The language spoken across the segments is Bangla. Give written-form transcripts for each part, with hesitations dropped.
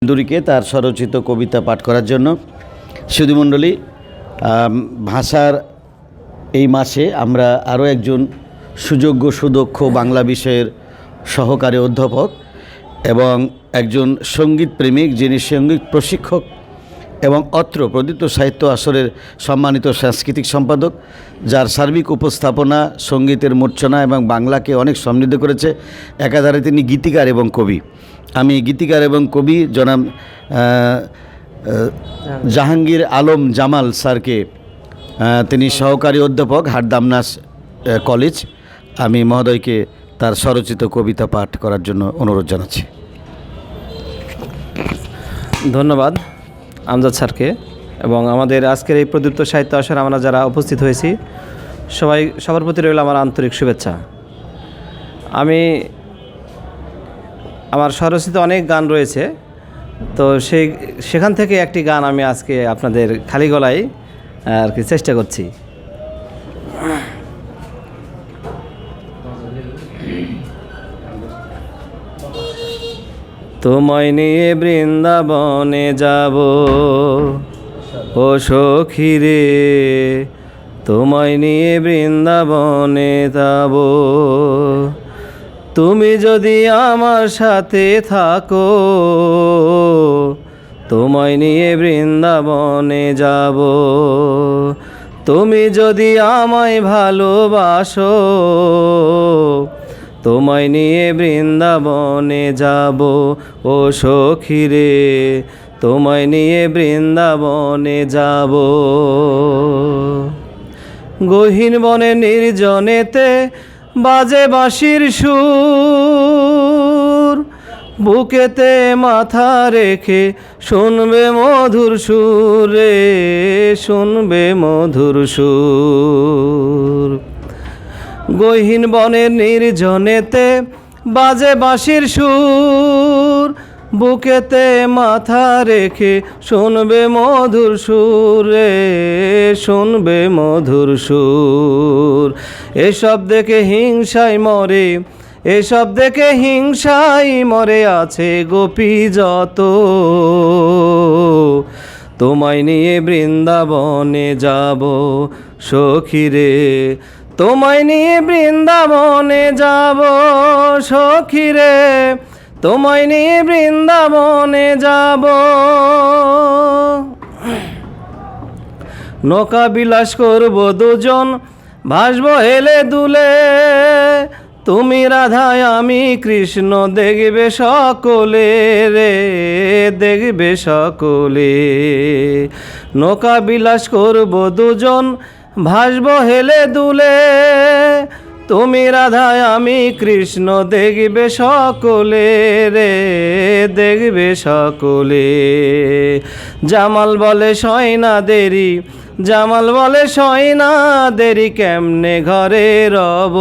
সিন্দুরিকে তার স্বরচিত কবিতা পাঠ করার জন্য। সুধীমণ্ডলী, ভাষার এই মাসে আমরা আরও একজন সুযোগ্য সুদক্ষ বাংলা বিষয়ের সহকারী অধ্যাপক এবং একজন সঙ্গীত প্রেমিক, যিনি সঙ্গীত প্রশিক্ষক এবং অত্র প্রদীপ্ত সাহিত্য আসরের সম্মানিত সাংস্কৃতিক সম্পাদক, যার সার্বিক উপস্থাপনা সঙ্গীতের মূর্ছনা এবং বাংলাকে অনেক সমৃদ্ধ করেছে। একাধারে তিনি গীতিকার এবং কবি। আমি গীতিকার এবং কবি জনাব জাহাঙ্গীর আলম জামাল স্যারকে, তিনি সহকারী অধ্যাপক হাটদামনাস কলেজ, আমি মহোদয়কে তার স্বরচিত কবিতা পাঠ করার জন্য অনুরোধ জানাচ্ছি। ধন্যবাদ আমজাদ স্যারকে এবং আমাদের আজকের এই প্রদীপ্ত সাহিত্য আসরে আমরা যারা উপস্থিত হয়েছি সবার প্রতি রইল আমার আন্তরিক শুভেচ্ছা। আমার স্বরচিত অনেক গান রয়েছে, তো সেখান থেকে একটি গান আমি আজকে আপনাদের খালি গলায় আর কি চেষ্টা করছি। তোমায় নিয়ে বৃন্দাবনে যাব ও সখী রে, তোমায় নিয়ে বৃন্দাবনে যাব। তুমি যদি আমার সাথে থাকো, তোমায় নিয়ে বৃন্দাবনে যাব। তুমি যদি আমায় ভালোবাসো, তোমায় নিয়ে বৃন্দাবনে যাব ও সখী রে, তোমায় নিয়ে বৃন্দাবনে যাব। গহীন বনে নির্জনেতে বাজে বাঁশির সুর, বুকেতে মাথা রেখে শুনবে মধুর সুর রে, শুনবে মধুর সুর। গহীন বনের নির্জনেতে বাজে বাঁশির সুর, বুকেতে মাথা রেখে শুনবে মধুর সুর রে, শুনবে মধুর সুর। এসব দেখে হিংসায় মরে, এসব দেখে হিংসায় মরে আছে গোপী যত। তোমায় নিয়ে বৃন্দাবনে যাব সখী রে, তোমায় নিয়ে বৃন্দাবনে যাব সখী রে, তোমায় নিয়ে বৃন্দাবনে যাব। নৌকা বিলাস করব দুজন, ভাসব হেলে দুলে, তুমি রাধায় আমি কৃষ্ণ, দেখবে সকলে রে, দেখবে সকলে। নৌকা বিলাস করব দুজন, ভাসব হেলে দুলে, তুমি রাধায় আমি কৃষ্ণ, দেখবে সকলে রে, দেখবে সকলে। জামাল বলে সয় না দেরি, জামাল বলে সয় না দেরি, কেমনে ঘরে রব।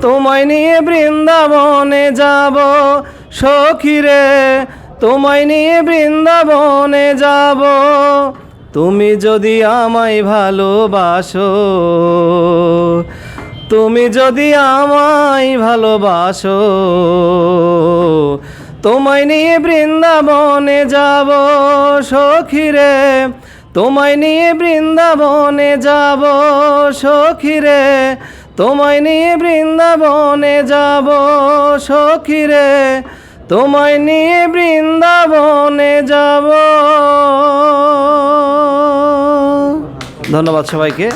তোমায় নিয়ে বৃন্দাবনে যাব সখী রে, তোমায় নিয়ে বৃন্দাবনে যাব। তুমি যদি আমায় ভালোবাসো, তুমি যদি আমায় ভালোবাসো, তোমায় নিয়ে বৃন্দাবনে যাব সখী রে, তোমায় নিয়ে বৃন্দাবনে যাব সখী রে, তোমায় নিয়ে বৃন্দাবনে যাব সখী রে, তোমায় নিয়ে বৃন্দাবনে যাব। ধন্যবাদ সবাইকে।